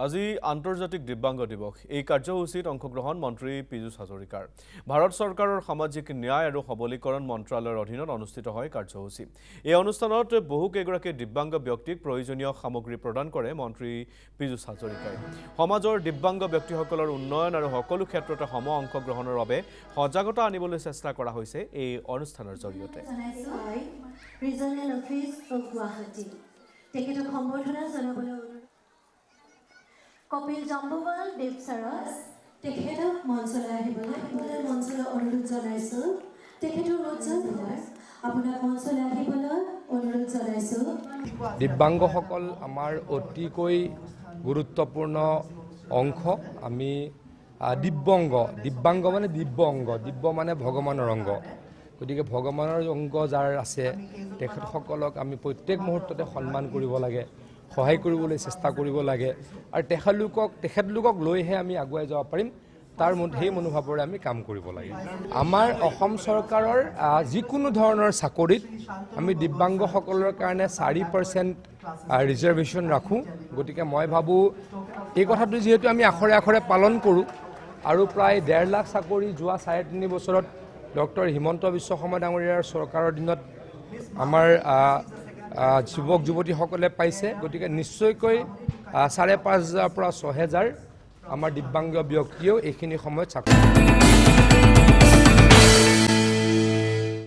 আজি আন্তৰ্জাতিক দিব্যাংগ দিৱস এই কাৰ্যসূচীত অংশগ্ৰহণ মন্ত্ৰী পীযুষ হাজৰিকাৰ ভাৰত চৰকাৰৰ সামাজিক ন্যায় আৰু সবলীকৰণ মন্ত্ৰালয়ৰ অধীনত অনুষ্ঠিত হয় কাৰ্যসূচী এই অনুষ্ঠানত বহু কেইগৰাকী দিব্যাংগ ব্যক্তিক প্ৰয়োজনীয় সামগ্ৰী প্ৰদান কৰে মন্ত্ৰী পীযুষ হাজৰিকাই সমাজৰ দিব্যাংগ ব্যক্তিসকলৰ উন্নয়ন আৰু সকলো ক্ষেত্ৰতে সম অংশগ্ৰহণৰ বাবে সজাগতা আনিবলৈ চেষ্টা কৰা হৈছে এই অনুষ্ঠানৰ জৰিয়তে ৰিজনেল অফিচ অফ গুৱাহাটী তেখেতক সম্বৰ্ধনা জনাবলৈ কপিল জম্বুৱাল দেৱ ছাৰক তেখেতক মঞ্চলৈ আহিবলৈ অনুৰোধ জনাইছোঁ তেখেতৰ উজ্জ্বল ভূমিকা আপোনাক মঞ্চলৈ আহিবলৈ অনুৰোধ জনাইছোঁ দিব্যাংগসকল আমাৰ অতিকৈ গুৰুত্বপূৰ্ণ অংশ আমি দিব্যাংগ মানে দিব্য অংগ দিব্য মানে ভগৱানৰ অংগ গতিকে ভগৱানৰ অংগ যাৰ আছে তেখেতসকলক আমি প্ৰত্যেক মুহূৰ্ততে সন্মান কৰিব লাগে সহায় কৰিবলৈ চেষ্টা কৰিব লাগে আৰু তেখেতলোকক লৈহে আমি আগুৱাই যাব পাৰিম তাৰ সেই মনোভাৱৰে আমি কাম কৰিব লাগে আমাৰ অসম চৰকাৰৰ যিকোনো ধৰণৰ চাকৰিত আমি দিব্যাংগসকলৰ কাৰণে 4% ৰিজাৰ্ভেশ্যন ৰাখোঁ গতিকে মই ভাবোঁ এই কথাটো যিহেতু আমি আখৰে আখৰে পালন কৰোঁ আৰু প্ৰায় 1.5 লাখ চাকৰি যোৱা 3.5 বছৰত ডক্টৰ হিমন্ত বিশ্ব শৰ্মা ডাঙৰীয়াৰ চৰকাৰৰ দিনত আমাৰ যুৱক যুৱতীসকলে পাইছে গতিকে নিশ্চয়কৈ 5,500 পৰা 6,000 আমাৰ দিব্যাংগ ব্যক্তিয়েও এইখিনি সময়ত চাকৰি